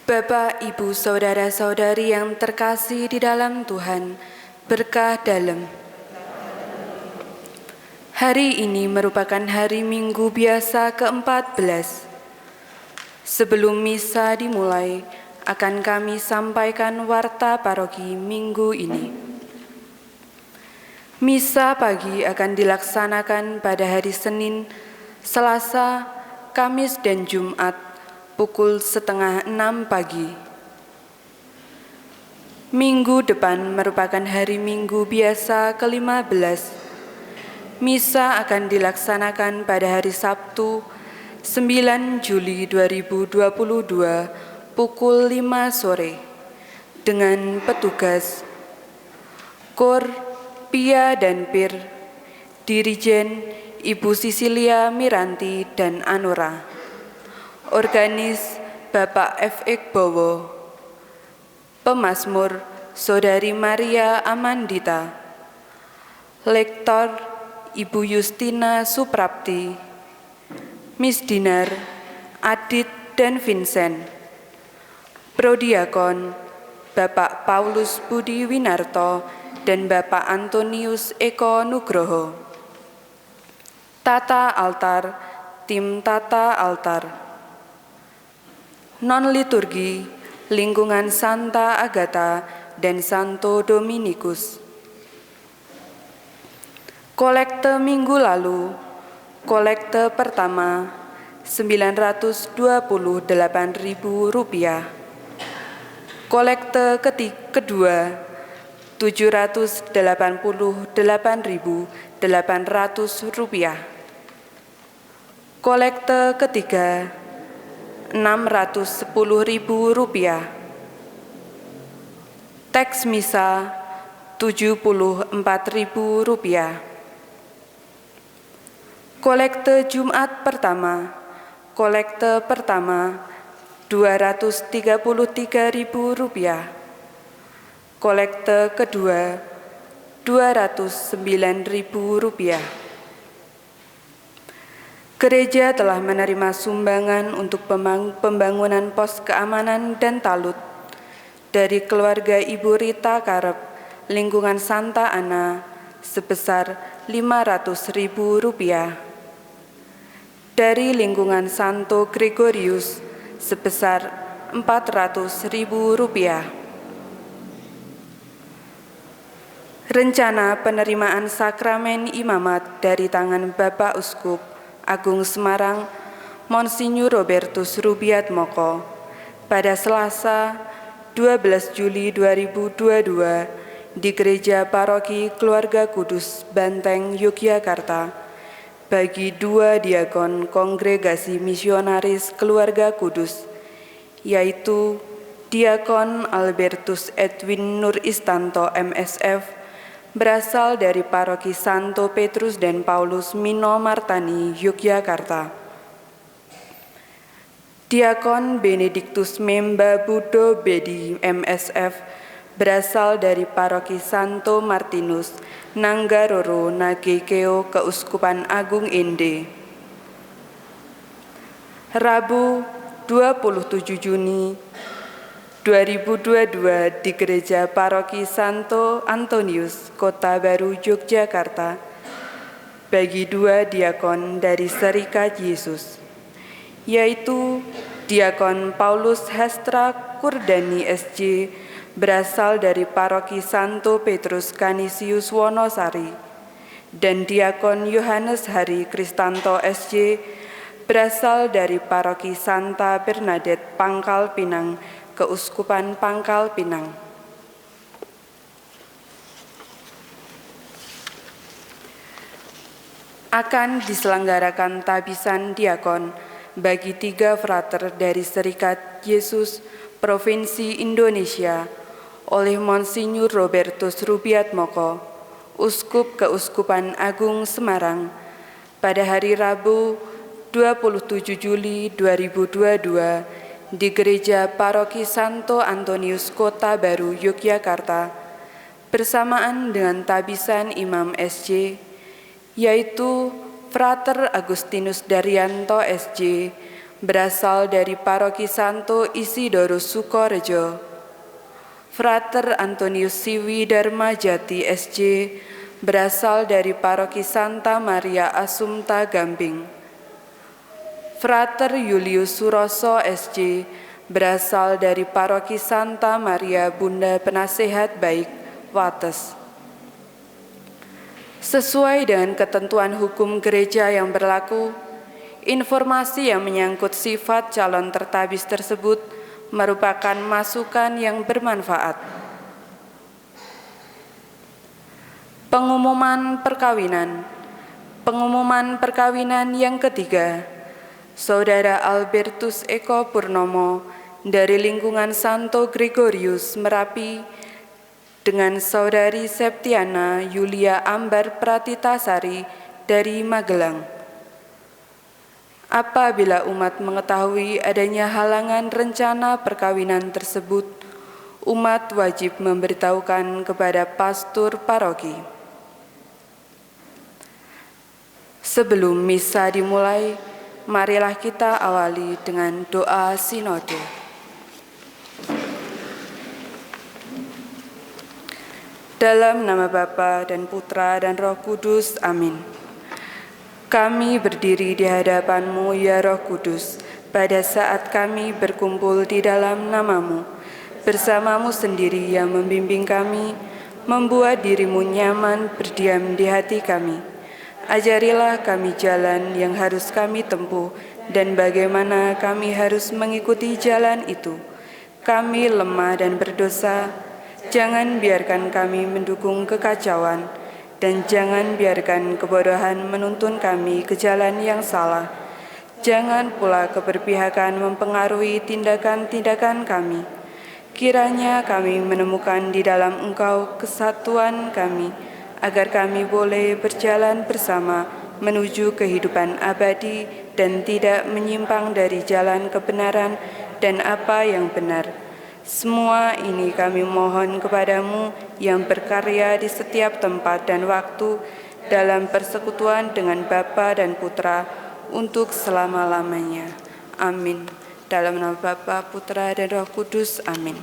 Bapak, Ibu, Saudara-saudari yang terkasih di dalam Tuhan, berkah dalam. Hari ini merupakan hari Minggu biasa ke-14. Sebelum misa dimulai, akan kami sampaikan warta paroki minggu ini. Misa pagi akan dilaksanakan pada hari Senin, Selasa, Kamis, dan Jumat pukul 5:30 pagi. Minggu depan merupakan hari Minggu biasa ke-15. Misa akan dilaksanakan pada hari Sabtu, 9 Juli 2022 pukul 5 sore dengan petugas Kor, Pia dan Pir, Dirijen Ibu Sisilia Miranti dan Anora, Organis Bapak F. Bowo, Pemazmur Saudari Maria Amandita, Lektor Ibu Justina Suprapti, Miss Dinar, Adit dan Vincent, Prodiakon Bapak Paulus Budi Winarto dan Bapak Antonius Eko Nugroho, Tata Altar, tim Tata Altar, non-liturgi, lingkungan Santa Agatha dan Santo Dominikus. Kolekte minggu lalu, kolekte pertama Rp928.000, kolekte kedua Rp788.800, kolekte ketiga Rp610.000, teks misa Rp74.000. Kolekte Jumat pertama, kolekte pertama Rp233.000, kolekte kedua Rp209.000. Gereja telah menerima sumbangan untuk pembangunan pos keamanan dan talut dari keluarga Ibu Rita Karep, lingkungan Santa Ana, sebesar Rp500.000. Dari lingkungan Santo Gregorius sebesar Rp400.000. Rencana penerimaan sakramen imamat dari tangan Bapak Uskup Agung Semarang, Monsinyur Robertus Rubiatmoko, pada Selasa 12 Juli 2022 di Gereja Paroki Keluarga Kudus, Banteng, Yogyakarta, bagi 2 diakon Kongregasi Misionaris Keluarga Kudus, yaitu Diakon Albertus Edwin Nur Istanto MSF, berasal dari Paroki Santo Petrus dan Paulus Mino Martani, Yogyakarta. Diakon Benediktus Memba Budo Bedi MSF, berasal dari Paroki Santo Martinus, Nanggaroro, Nagekeo, Keuskupan Agung Ende. Rabu 27 Juni 2022 di Gereja Paroki Santo Antonius, Kota Baru, Yogyakarta, bagi 2 diakon dari Serikat Yesus, yaitu Diakon Paulus Hestra Kurdani SJ, berasal dari Paroki Santo Petrus Canisius Wonosari, dan Diakon Yohanes Hari Kristanto SJ, berasal dari Paroki Santa Bernadette Pangkal Pinang, Keuskupan Pangkal Pinang. Akan diselenggarakan tabisan diakon bagi 3 frater dari Serikat Yesus Provinsi Indonesia oleh Monsinyur Robertus Rubiatmoko, Uskup Keuskupan Agung Semarang, pada hari Rabu 27 Juli 2022 di Gereja Paroki Santo Antonius, Kota Baru, Yogyakarta, bersamaan dengan tabisan Imam SJ, yaitu Frater Agustinus Daryanto SJ, berasal dari Paroki Santo Isidorus Sukorejo. Frater Antonius Siwi Darmajati SJ, berasal dari Paroki Santa Maria Assumpta Gamping. Frater Julius Suroso SJ, berasal dari Paroki Santa Maria Bunda Penasehat Baik, Wates. Sesuai dengan ketentuan hukum gereja yang berlaku, informasi yang menyangkut sifat calon tertabis tersebut merupakan masukan yang bermanfaat. Pengumuman perkawinan. Pengumuman perkawinan yang ketiga. Saudara Albertus Eko Purnomo dari lingkungan Santo Gregorius Merapi dengan Saudari Septiana Yulia Ambar Pratitasari dari Magelang. Apabila umat mengetahui adanya halangan rencana perkawinan tersebut, umat wajib memberitahukan kepada pastor paroki. Sebelum misa dimulai, marilah kita awali dengan doa sinode. Dalam nama Bapa dan Putra dan Roh Kudus, amin. Kami berdiri di hadapan-Mu, ya Roh Kudus, pada saat kami berkumpul di dalam nama-Mu, bersama-Mu sendiri yang membimbing kami, membuat diri-Mu nyaman berdiam di hati kami. Ajarilah kami jalan yang harus kami tempuh dan bagaimana kami harus mengikuti jalan itu. Kami lemah dan berdosa, jangan biarkan kami mendukung kekacauan, dan jangan biarkan kebodohan menuntun kami ke jalan yang salah. Jangan pula keberpihakan mempengaruhi tindakan-tindakan kami. Kiranya kami menemukan di dalam Engkau kesatuan kami, agar kami boleh berjalan bersama menuju kehidupan abadi dan tidak menyimpang dari jalan kebenaran dan apa yang benar. Semua ini kami mohon kepadamu yang berkarya di setiap tempat dan waktu dalam persekutuan dengan Bapa dan Putra untuk selama-lamanya. Amin. Dalam nama Bapa, Putra, dan Roh Kudus. Amin.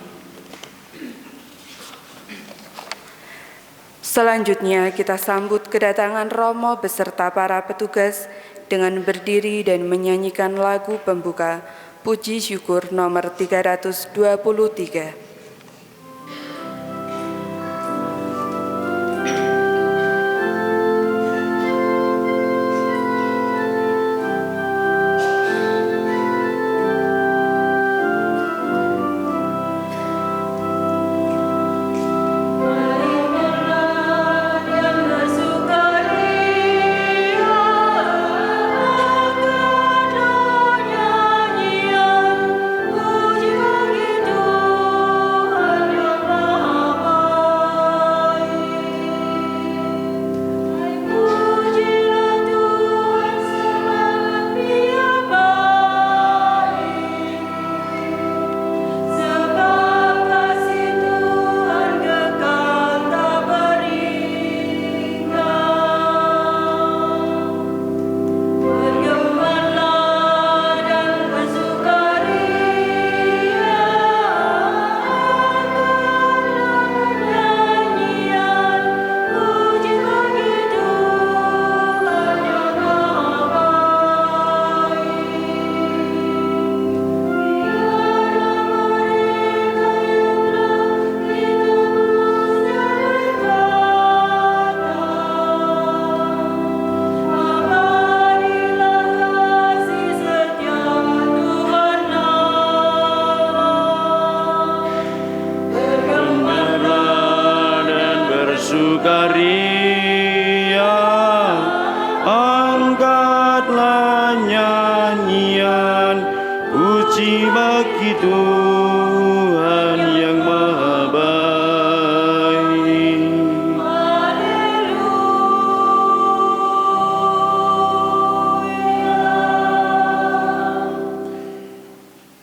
Selanjutnya kita sambut kedatangan Romo beserta para petugas dengan berdiri dan menyanyikan lagu pembuka Puji Syukur nomor 323.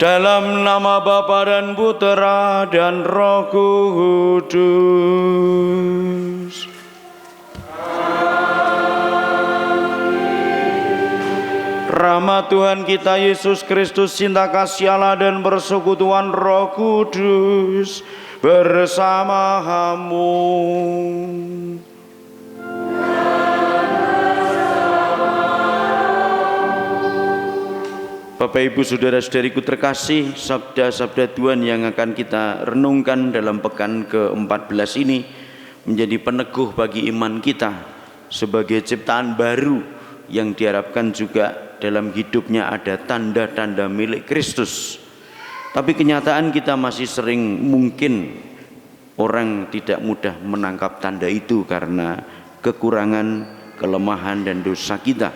Dalam nama Bapa dan Putra dan Roh Kudus. rahmat Tuhan kita Yesus Kristus, cinta kasih Allah dan persekutuan Roh Kudus bersamamu. Bapak Ibu saudara-saudariku terkasih, sabda-sabda Tuhan yang akan kita renungkan dalam pekan ke-14 ini menjadi peneguh bagi iman kita sebagai ciptaan baru yang diharapkan juga dalam hidupnya ada tanda-tanda milik Kristus. Tapi kenyataan kita masih sering mungkin orang tidak mudah menangkap tanda itu karena kekurangan, kelemahan dan dosa kita.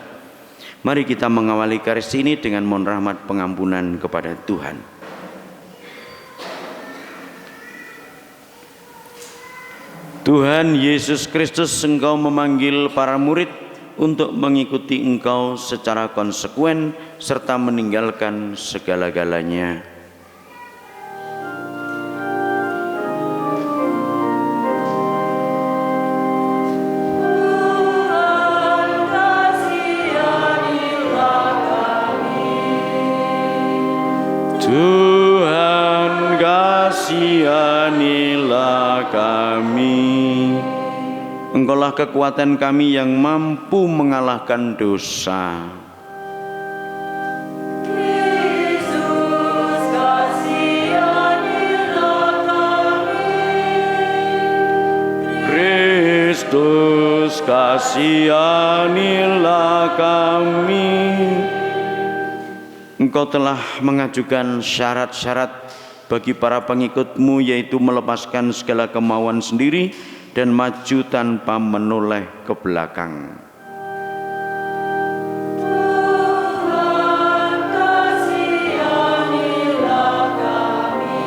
Mari kita mengawali karis ini dengan mohon rahmat pengampunan kepada Tuhan. Tuhan Yesus Kristus, Engkau memanggil para murid untuk mengikuti Engkau secara konsekuen serta meninggalkan segala-galanya. Tuhan kasihanilah kami. Engkaulah kekuatan kami yang mampu mengalahkan dosa. Yesus kasihanilah kami. Kristus kasihanilah kami. Engkau telah mengajukan syarat-syarat bagi para pengikut-Mu, yaitu melepaskan segala kemauan sendiri dan maju tanpa menoleh ke belakang. Tuhan kasihanilah kami.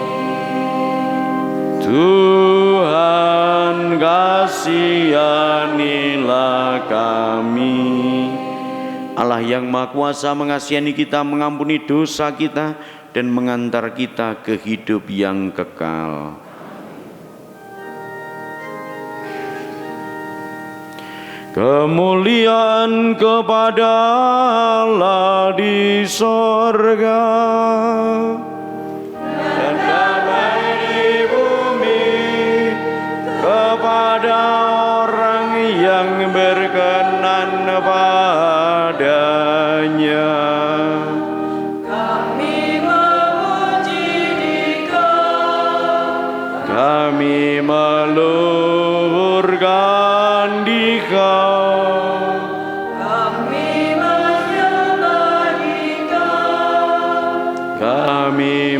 Tuhan kasihanilah kami. Allah yang Maha Kuasa mengasihani kita, mengampuni dosa kita, dan mengantar kita ke hidup yang kekal. Kemuliaan kepada Allah di sorga dan damai di bumi kepada orang yang berkenan padanya. Kami memuji Dikau, Kami meluhurkan Dikau, kami menyembah Dikau, kami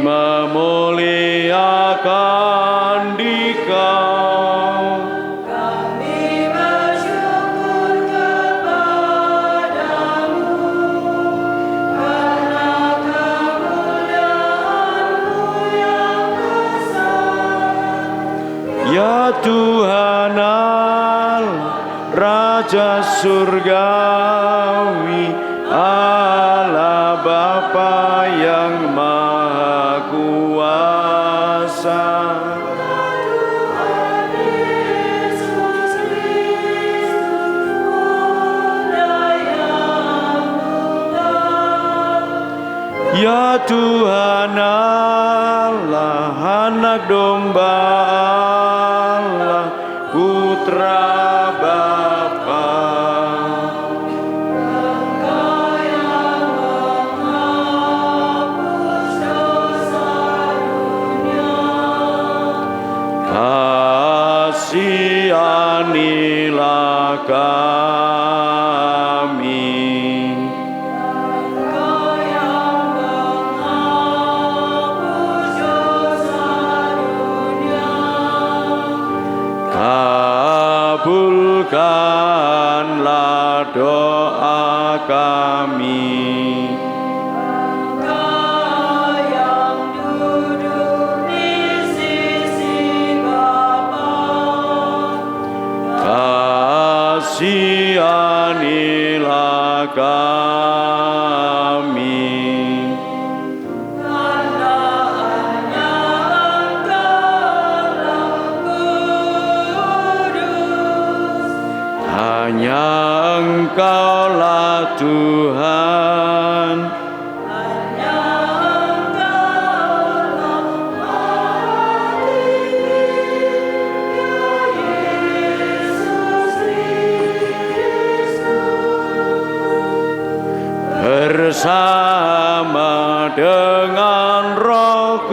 memuliakan Dikau. kami bersyukur kepadamu karena kemuliaan-Mu yang besar. Ya Tuhan Allah, Raja Surgawi, Allah Bapa yang Maha Kuasa. Yesus Kristus, Putra yang tunggal. Ya Tuhan Allah, Anak Domba Allah, Putra Bapa. Engkau yang menghapus dosa dunia. Kasihanilah kami. Engkau yang menghapus dosa dunia. Kabulkanlah doa kami. Engkau yang duduk di sisi Bapa. Kasihanilah kami. Karena hanya Engkaulah kudus. Hanya Engkaulah Tuhan. bersama dengan Roh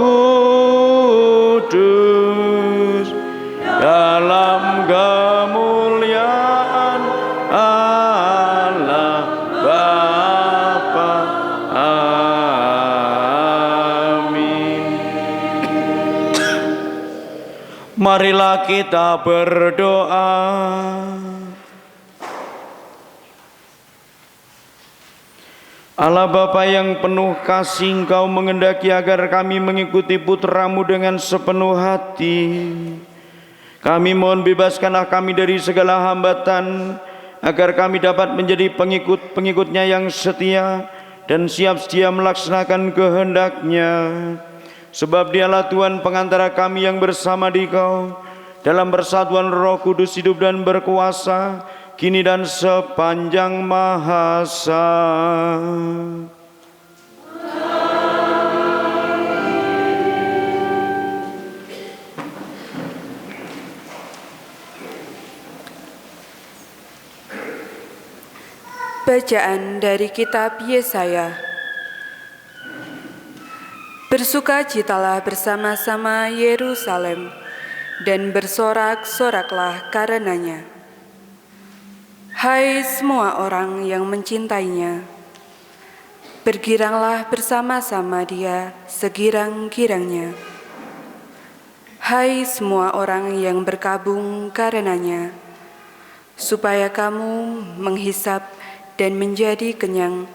Kudus dalam kemuliaan Allah Bapa. Amin. Marilah kita berdoa. Allah Bapa yang penuh kasih, Engkau mengendaki agar kami mengikuti putra-Mu dengan sepenuh hati. Kami mohon bebaskanlah kami dari segala hambatan, agar kami dapat menjadi pengikut-pengikutnya yang setia dan siap sedia melaksanakan kehendak-Nya. Sebab Dialah Tuhan pengantara kami yang bersama Dikau dalam persatuan Roh Kudus hidup dan berkuasa, kini dan sepanjang masa. Bacaan dari kitab Yesaya. Bersukacitalah bersama-sama Yerusalem, dan bersorak-soraklah karenanya. Hai semua orang yang mencintainya, bergiranglah bersama-sama Dia segirang-girangnya. Hai semua orang yang berkabung karenanya, supaya kamu menghisap dan menjadi kenyang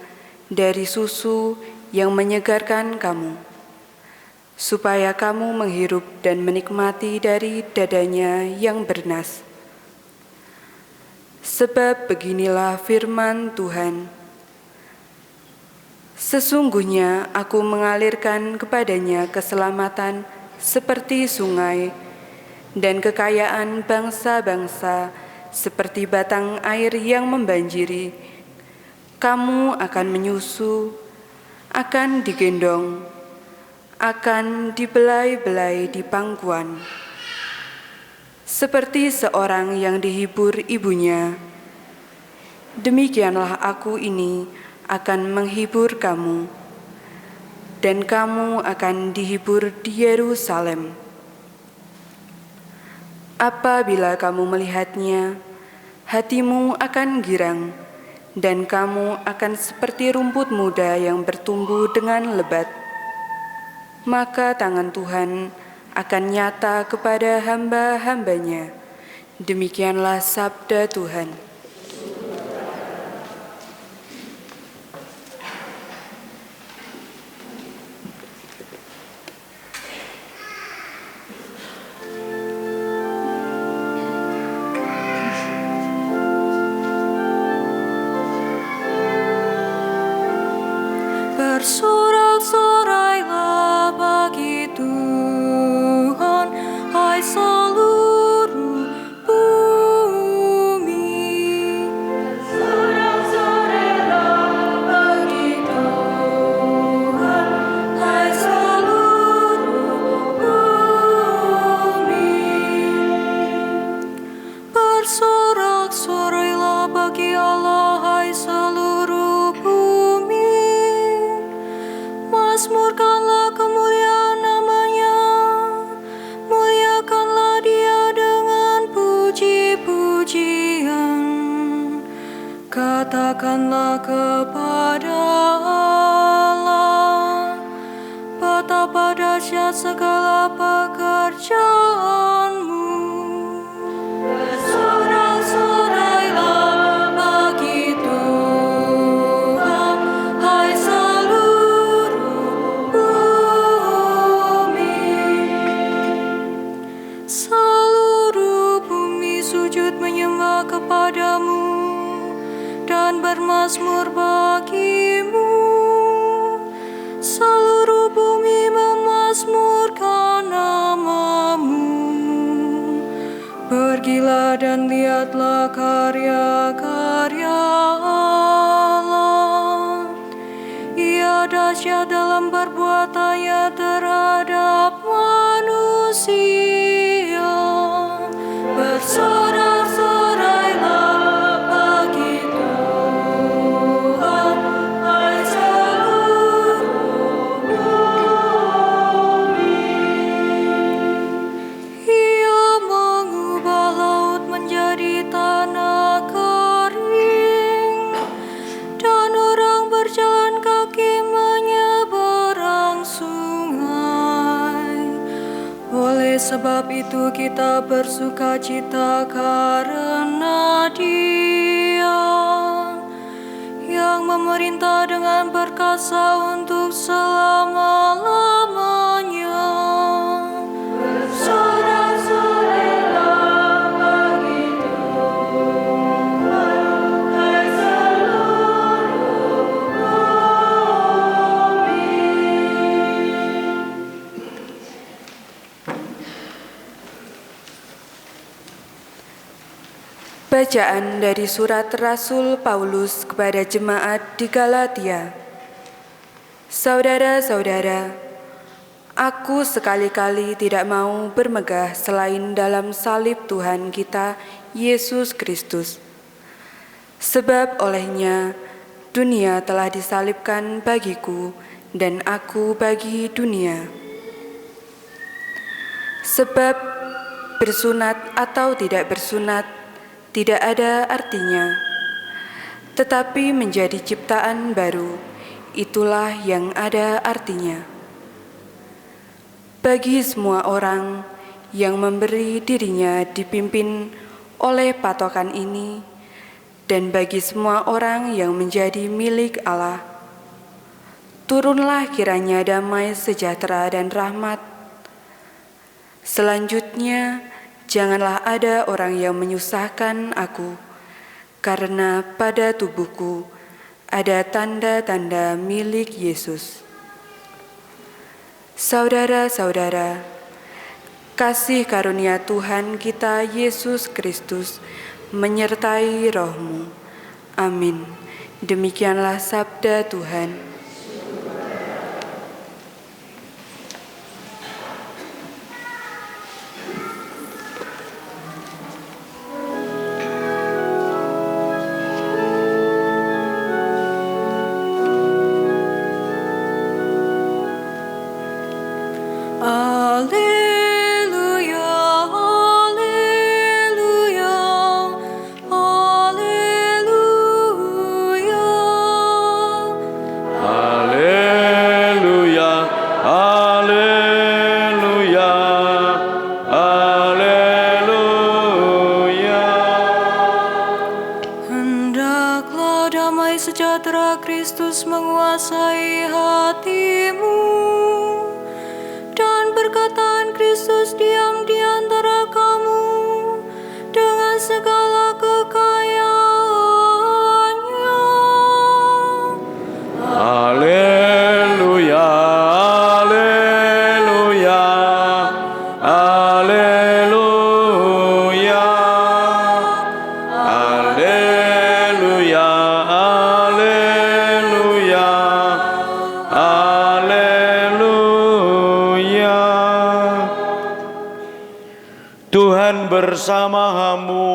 dari susu yang menyegarkan kamu, supaya kamu menghirup dan menikmati dari dadanya yang bernas. Sebab beginilah firman Tuhan, sesungguhnya aku mengalirkan kepadanya keselamatan seperti sungai, dan kekayaan bangsa-bangsa seperti batang air yang membanjiri. Kamu akan menyusu, akan digendong, akan dibelai-belai di pangkuan, seperti seorang yang dihibur ibunya. Demikianlah aku ini akan menghibur kamu, dan kamu akan dihibur di Yerusalem. Apabila kamu melihatnya, hatimu akan girang, dan kamu akan seperti rumput muda yang bertumbuh dengan lebat. Maka tangan Tuhan akan nyata kepada hamba-hambanya. Demikianlah sabda Tuhan. Bersorak-sorailah bagi Tuhan, hai seluruh bumi. Bersorak-sorailah bagi Tuhan, hai seluruh bumi. Bersorak-sorailah bagi Allah, hai seluruh bumi. Mazmurkanlah kemuliaan nama-Nya, muliakanlah Dia dengan puji-pujian. Katakanlah kepada Allah, betapa dahsyat segala pekerjaan-Mu. Bersorak-sorailah bagi Tuhan, hai seluruh bumi. Seluruh bumi sujud menyembah kepada-Mu dan bermazmur bagi-Mu. Seluruh bumi memazmurkan nama-Mu. Pergilah dan lihatlah karya-karya Allah. Ia dahsyat dalam perbuatannya terhadap manusia. Bersorak-sorailah bagi Tuhan, hai berjalan kaki menyeberang sungai. Oleh sebab itu kita bersuka cita karena Dia yang memerintah dengan perkasa untuk selama-lamanya. Sorak-sorai bagi Tuhan ke seluruh bumi. Bacaan dari surat Rasul Paulus kepada jemaat di Galatia. Saudara-saudara, aku sekali-kali tidak mau bermegah selain dalam salib Tuhan kita, Yesus Kristus. Sebab olehnya dunia telah disalibkan bagiku dan aku bagi dunia. Sebab bersunat atau tidak bersunat tidak ada artinya, tetapi menjadi ciptaan baru, itulah yang ada artinya. Bagi semua orang yang memberi dirinya dipimpin oleh patokan ini, dan bagi semua orang yang menjadi milik Allah, turunlah kiranya damai, sejahtera, dan rahmat. Selanjutnya, janganlah ada orang yang menyusahkan aku, karena pada tubuhku ada tanda-tanda milik Yesus. Saudara-saudara, kasih karunia Tuhan kita Yesus Kristus menyertai rohmu. Amin. Demikianlah sabda Tuhan. Sejahtera Kristus menguasai hatimu, dan perkataan Kristus diam di antara kamu dengan segala kekayaannya. Haleluya, haleluya, haleluya, haleluya. Tuhan bersamamu.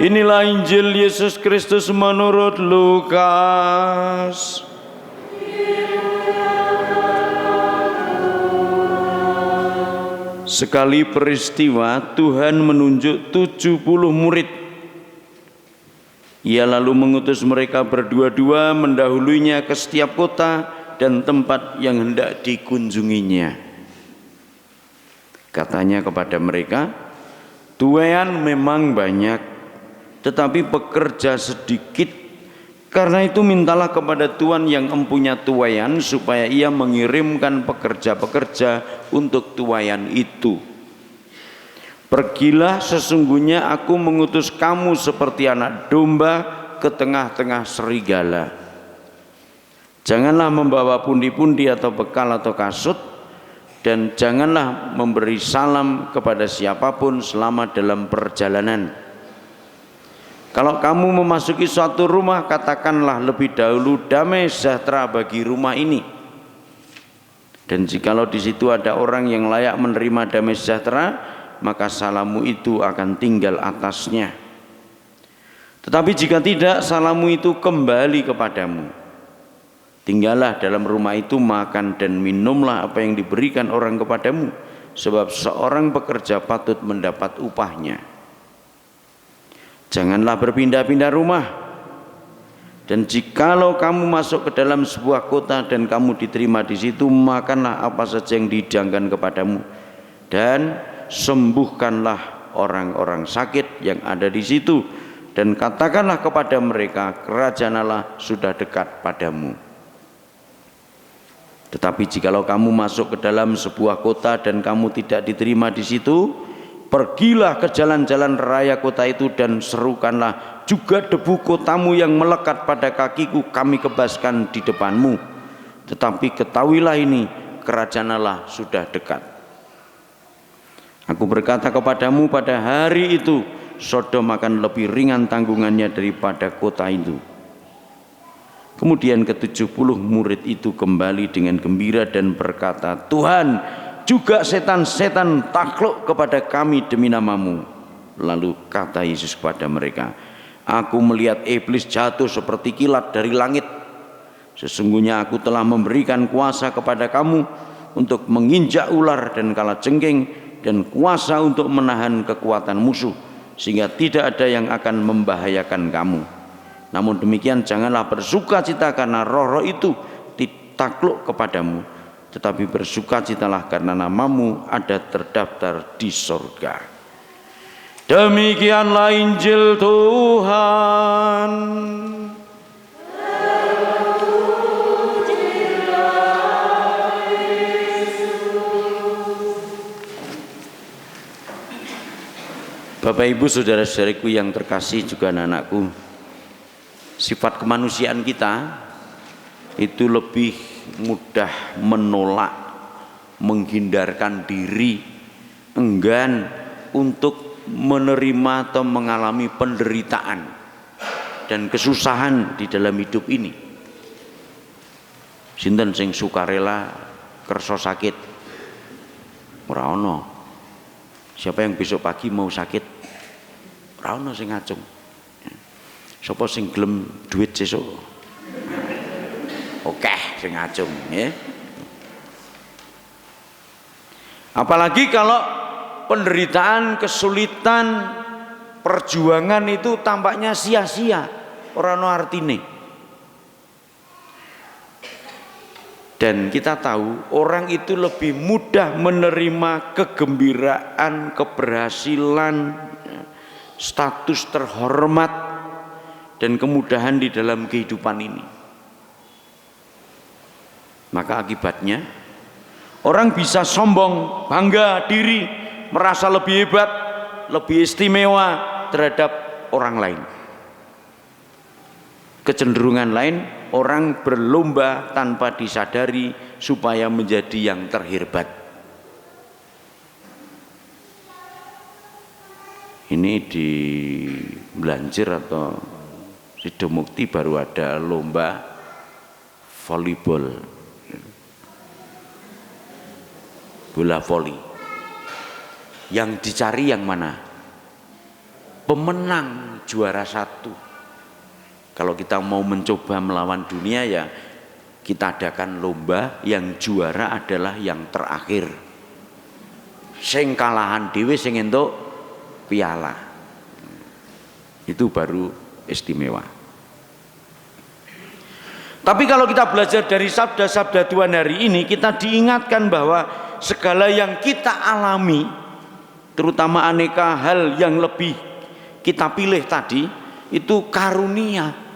Inilah Injil Yesus Kristus menurut Lukas. Sekali peristiwa Tuhan menunjuk 70 murid. Ia lalu mengutus mereka berdua-dua mendahulunya ke setiap kota dan tempat yang hendak dikunjunginya. Katanya kepada mereka, tuaian memang banyak, tetapi pekerja sedikit. Karena itu mintalah kepada Tuhan yang empunya tuaian supaya ia mengirimkan pekerja-pekerja untuk tuaian itu. Pergilah, sesungguhnya aku mengutus kamu seperti anak domba ke tengah-tengah serigala. Janganlah membawa pundi-pundi atau bekal atau kasut, dan janganlah memberi salam kepada siapapun selama dalam perjalanan. Kalau kamu memasuki suatu rumah, katakanlah lebih dahulu damai sejahtera bagi rumah ini. Dan jikalau di situ ada orang yang layak menerima damai sejahtera, maka salammu itu akan tinggal atasnya. Tetapi jika tidak, salammu itu kembali kepadamu. Tinggallah dalam rumah itu, makan dan minumlah apa yang diberikan orang kepadamu, sebab seorang pekerja patut mendapat upahnya. Janganlah berpindah-pindah rumah. Dan jikalau kamu masuk ke dalam sebuah kota dan kamu diterima di situ, makanlah apa saja yang dihidangkan kepadamu, dan sembuhkanlah orang-orang sakit yang ada di situ, dan katakanlah kepada mereka, kerajaan Allah sudah dekat padamu. Tetapi jikalau kamu masuk ke dalam sebuah kota dan kamu tidak diterima di situ, pergilah ke jalan-jalan raya kota itu dan serukanlah, juga debu kotamu yang melekat pada kakiku kami kebaskan di depanmu. Tetapi ketahuilah ini, kerajaan Allah sudah dekat. Aku berkata kepadamu, pada hari itu Sodom akan lebih ringan tanggungannya daripada kota itu. Kemudian ke-70 murid itu kembali dengan gembira dan berkata, Tuhan, juga setan-setan takluk kepada kami demi namamu. Lalu kata Yesus kepada mereka, aku melihat iblis jatuh seperti kilat dari langit. Sesungguhnya aku telah memberikan kuasa kepada kamu untuk menginjak ular dan kalajengking, dan kuasa untuk menahan kekuatan musuh, sehingga tidak ada yang akan membahayakan kamu. Namun demikian janganlah bersukacita karena roh-roh itu ditakluk kepadamu, tetapi bersukacitalah karena namamu ada terdaftar di surga. Demikianlah Injil Tuhan. Bapak Ibu saudara-saudariku yang terkasih, juga anak-anakku, sifat kemanusiaan kita itu lebih mudah menolak, menghindarkan diri, enggan untuk menerima atau mengalami penderitaan dan kesusahan di dalam hidup ini. Sinten sing sukarela kersa sakit? Ora ono. Siapa yang besok pagi mau sakit? Ora ono sing ngacung. Sapa sing gelem duit sesuk? Oke, sing ngacung ya. Apalagi kalau penderitaan, kesulitan, perjuangan itu tampaknya sia-sia, ora ono artine. Dan kita tahu orang itu lebih mudah menerima kegembiraan, keberhasilan, status terhormat, dan kemudahan di dalam kehidupan ini. Maka akibatnya orang bisa sombong, bangga diri, merasa lebih hebat, lebih istimewa terhadap orang lain. Kecenderungan lain, orang berlomba tanpa disadari supaya menjadi yang terhebat. Ini di Blanjir atau Sidomukti baru ada lomba volleyball, bola voli. Yang dicari yang mana? Pemenang juara satu. Kalau kita mau mencoba melawan dunia, ya kita adakan lomba yang juara adalah yang terakhir. Sing kalahan dhewe sing entuk piala. Itu baru istimewa. Tapi kalau kita belajar dari sabda-sabda Tuhan hari ini, kita diingatkan bahwa segala yang kita alami, terutama aneka hal yang lebih kita pilih tadi, itu karunia.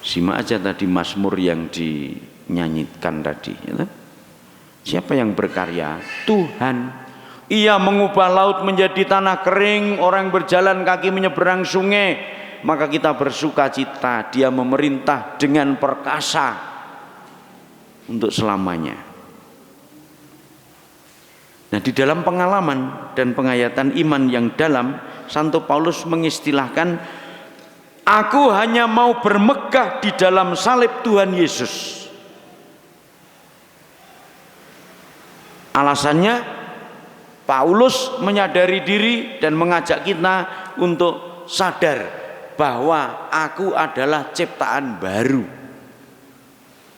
Simak aja tadi Mazmur yang dinyanyikan tadi, ya. Siapa yang berkarya? Tuhan. Ia mengubah laut menjadi tanah kering, orang berjalan kaki menyeberang sungai. Maka kita bersuka cita, Dia memerintah dengan perkasa untuk selamanya. Nah, di dalam pengalaman dan penghayatan iman yang dalam, Santo Paulus mengistilahkan, aku hanya mau bermegah di dalam salib Tuhan Yesus. Alasannya, Paulus menyadari diri dan mengajak kita untuk sadar bahwa aku adalah ciptaan baru.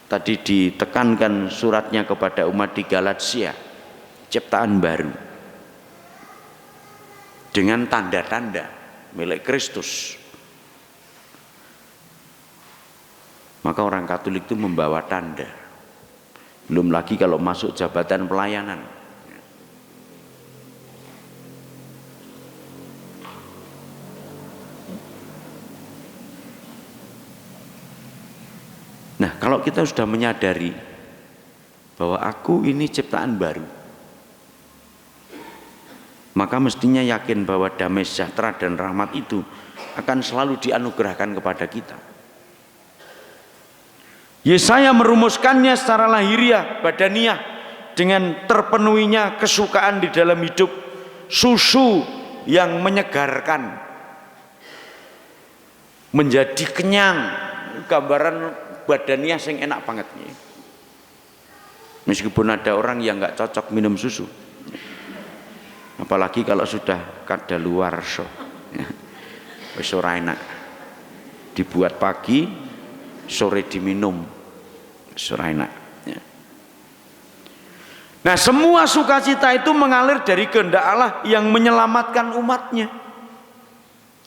tadi ditekankan suratnya kepada umat di Galatia, ciptaan baru dengan tanda-tanda milik Kristus. Maka orang Katolik itu membawa tanda. Belum lagi kalau masuk jabatan pelayanan. Nah, kalau kita sudah menyadari bahwa aku ini ciptaan baru, maka mestinya yakin bahwa damai sejahtera dan rahmat itu akan selalu dianugerahkan kepada kita. Yesaya merumuskannya secara lahiriah, badaniah, dengan terpenuhinya kesukaan di dalam hidup, susu yang menyegarkan, menjadi kenyang, gambaran badaniah sing enak banget nih. Meskipun ada orang yang nggak cocok minum susu, apalagi kalau sudah kadaluarsa, wis ora enak. Dibuat pagi, sore diminum, wis ora enak. Nah, semua sukacita itu mengalir dari kehendak Allah yang menyelamatkan umatnya.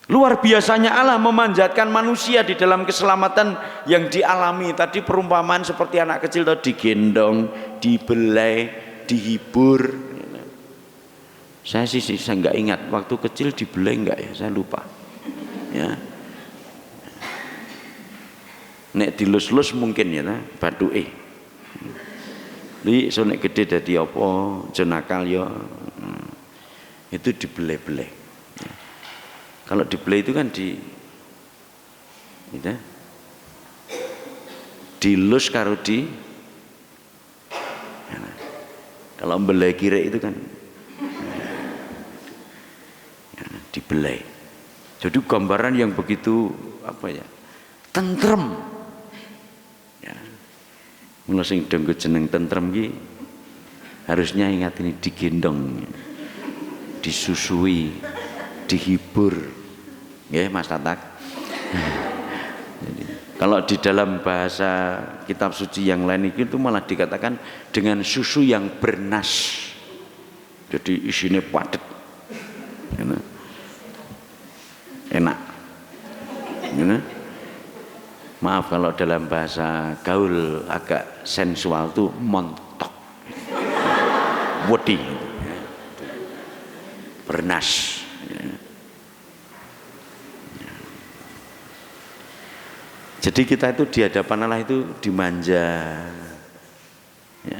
Luar biasanya Allah memanjatkan manusia di dalam keselamatan yang dialami. Tadi perumpamaan seperti anak kecil tadi, digendong, dibelai, dihibur. Saya nggak ingat waktu kecil dibelai nggak ya, saya lupa. Ya. Nek dilus-lus mungkin ya, batuke. Li sonek gede dadi apa, jenakal ya. Itu dibelai-belai. Kalau dibelai itu kan gitu, dilus karo kalau belai kira itu kan dibelai. Jadi gambaran yang begitu tentrem. Ya. Mula sing donggo jeneng tentrem ki harusnya ingat ini, digendong, disusui, dihibur. Ya, Mas Tatak. Jadi, kalau di dalam bahasa kitab suci yang lain itu malah dikatakan dengan susu yang bernas. Jadi isinya padat. Enak. Maaf kalau dalam bahasa gaul agak sensual tuh montok. Wedi. Bernas. Jadi kita itu di hadapan Allah itu dimanja, ya.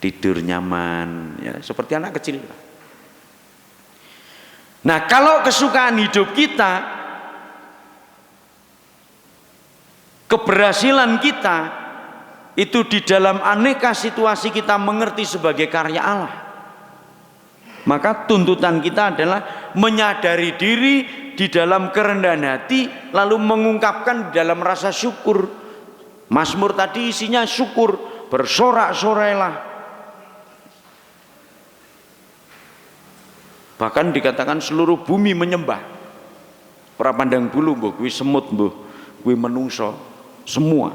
Tidur nyaman, ya, seperti anak kecil. Nah, kalau kesukaan hidup kita, keberhasilan kita itu di dalam aneka situasi kita mengerti sebagai karya Allah, maka tuntutan kita adalah menyadari diri di dalam kerendahan hati, lalu mengungkapkan di dalam rasa syukur. Mazmur tadi isinya syukur, bersorak-sorailah. Bahkan dikatakan seluruh bumi menyembah. Ora pandang bulu, mbuh kuwi semut, mbuh kuwi menungso, semua.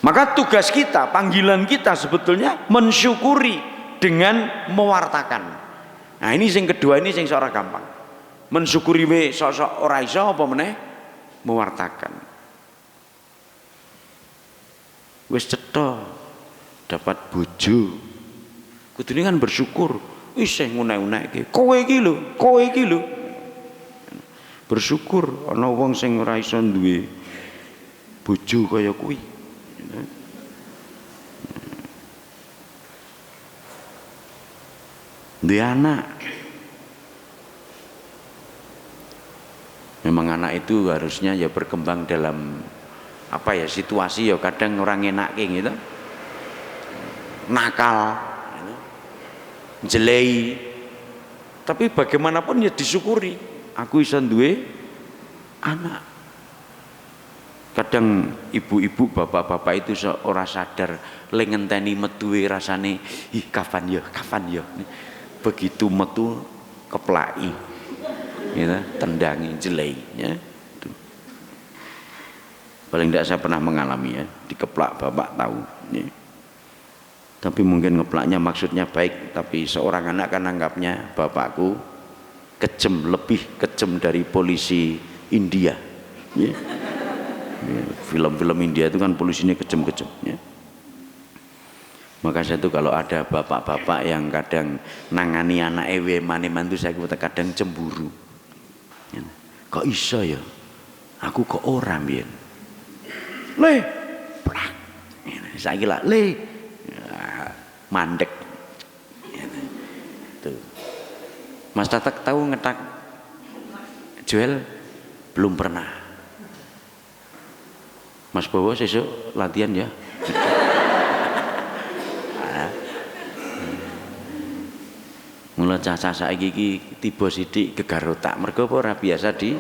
Maka tugas kita, panggilan kita sebetulnya mensyukuri dengan mewartakan. Nah, ini yang kedua, ini yang seorang gampang. Mensyukuri we sosok ora iso apa meneh mewartakan. Wis cetha dapat bojo, kudune kan bersyukur. Isih ngunek-unekke. Kowe iki lho. Bersyukur ana wong sing ora iso duwe bojo kaya kuwi. Duwe anak. Memang anak itu harusnya ya berkembang dalam situasi ya kadang orang enake gitu, nakal, jelei, tapi bagaimanapun ya disyukuri. Aku iso duwe anak. Kadang ibu-ibu, bapak-bapak itu ora sadar le ngenteni metuwe rasane, kapan ya. Begitu metu keplaki. Gitu, tendangi jelai, ya. Paling tidak saya pernah mengalami ya, dikeplak bapak tahu. Ya. Tapi mungkin ngeplaknya maksudnya baik, tapi seorang anak kan anggapnya bapakku kejam, lebih kejam dari polisi India. Ya. Ya, film-film India itu kan polisinya kejam-kejam. Ya. Maka saya tuh kalau ada bapak-bapak yang kadang nangani anak ewe mane-mantu, saya kadang cemburu. Ya. Kok iso ya? Aku kok ora mbiyen. Le, plak. Saiki lah, le. Ya, mandek. Ya. Tuh. Mas Tatak tahu ngetak Joel? Belum pernah. Mas Bowo sesuk latihan ya. Mula cacah saiki iki tiba sithik gegar otak mergo ora biasa di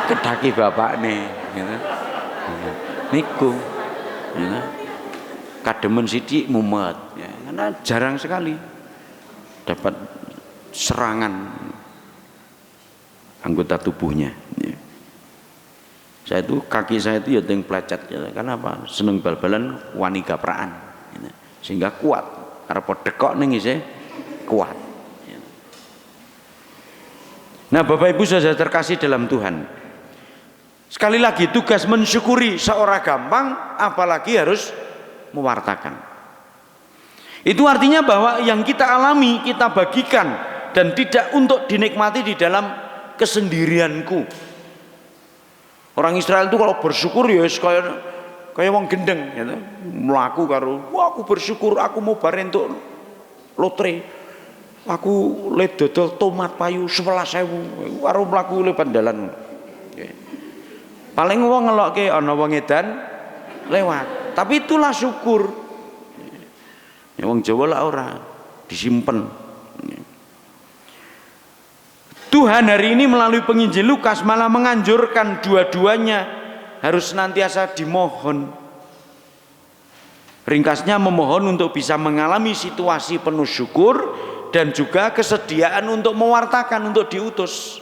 kedaki bapakne gitu. Niku gitu. Kademen sithik mumet ya, karena jarang sekali dapat serangan anggota tubuhnya ya. Saya itu kaki saya itu ya teng plecet ya. Karena apa? Seneng bal-balan wani gaprakan gitu. Sehingga kuat arep dekok ning isih kuat. Nah, Bapak Ibu saudara terkasih dalam Tuhan, sekali lagi tugas mensyukuri seorang gampang, apalagi harus mewartakan. Itu artinya bahwa yang kita alami kita bagikan dan tidak untuk dinikmati di dalam kesendirianku. Orang Israel itu kalau bersyukur ya kayak wong gendeng gitu. Mlaku karo, wah aku bersyukur aku mau bare entuk lotre. Aku le dodol tomat payu 11.000 karo mlaku le pandalan. Paling wong ngelokke ana wong edan lewat. Tapi itulah syukur. Ya wong Jawa lah ora disimpen. Tuhan hari ini melalui penginjil Lukas malah menganjurkan dua-duanya harus senantiasa dimohon. Ringkasnya memohon untuk bisa mengalami situasi penuh syukur dan juga kesediaan untuk mewartakan, untuk diutus.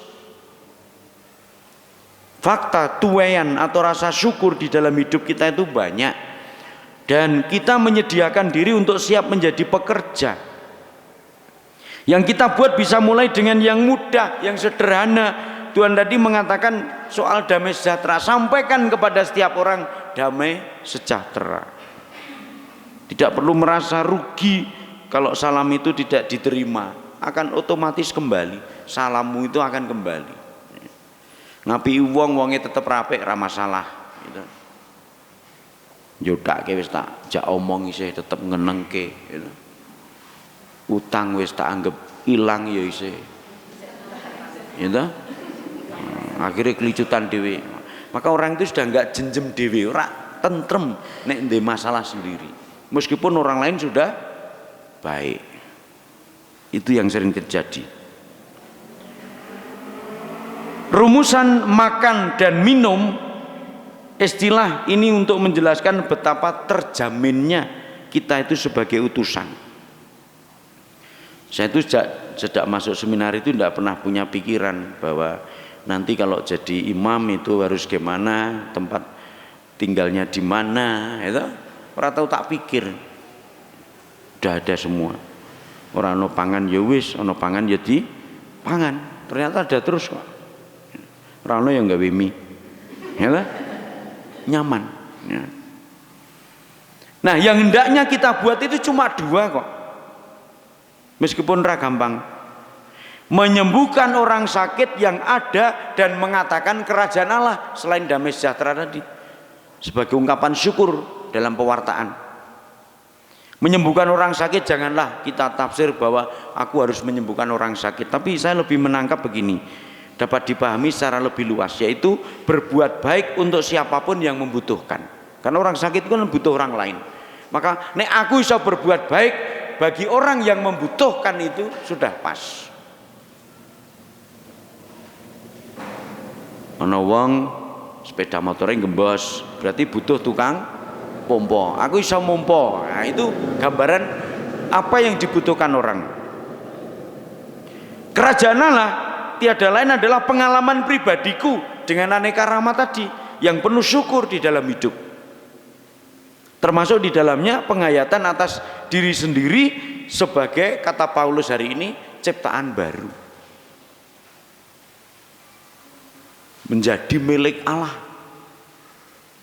Fakta tuwean atau rasa syukur di dalam hidup kita itu banyak, dan kita menyediakan diri untuk siap menjadi pekerja. Yang kita buat bisa mulai dengan yang mudah, yang sederhana. Tuhan tadi mengatakan soal damai sejahtera, sampaikan kepada setiap orang damai sejahtera. Tidak perlu merasa rugi kalau salam itu tidak diterima, akan otomatis kembali. Salammu itu akan kembali. Ngapi wonge tetep rapik ra masalah gitu. Jodake wis tak jak omong isih tetep ngenengke gitu. Utang wis tak anggap ilang ya isih. Gitu. Akhirnya kelicutan dhewe. Maka orang itu sudah enggak jenjem dhewe, ora tentrem nek ndek masalah sendiri. Meskipun orang lain sudah baik. Itu yang sering terjadi. Rumusan makan dan minum, istilah ini untuk menjelaskan betapa terjaminnya kita itu sebagai utusan. Saya itu sejak masuk seminar itu tidak pernah punya pikiran bahwa nanti kalau jadi imam itu harus gimana, tempat tinggalnya di mana, itu ora tahu tak pikir. Udah ada semua. Ora ono pangan ya wis, ono pangan ya di pangan. Ternyata ada terus kok. Ora ono yang gawe mie. Ya kan? Nyaman, ya. Nah, yang hendaknya kita buat itu cuma dua kok. Meskipun ora gampang. Menyembuhkan orang sakit yang ada dan mengatakan kerajaan Allah selain damai sejahtera tadi. Sebagai ungkapan syukur dalam pewartaan. Menyembuhkan orang sakit janganlah kita tafsir bahwa aku harus menyembuhkan orang sakit, tapi saya lebih menangkap begini, dapat dipahami secara lebih luas, yaitu berbuat baik untuk siapapun yang membutuhkan. Karena orang sakit itu kan butuh orang lain. Maka nek aku bisa berbuat baik bagi orang yang membutuhkan itu sudah pas. Ana wong sepeda motornya gembos, berarti butuh tukang pompo. Aku bisa mompo. Nah, itu gambaran apa yang dibutuhkan orang. Kerajaan Allah tiada lain adalah pengalaman pribadiku dengan aneka rahmat tadi. yang penuh syukur di dalam hidup. Termasuk di dalamnya penghayatan atas diri sendiri sebagai, kata Paulus hari ini, ciptaan baru. Menjadi milik Allah.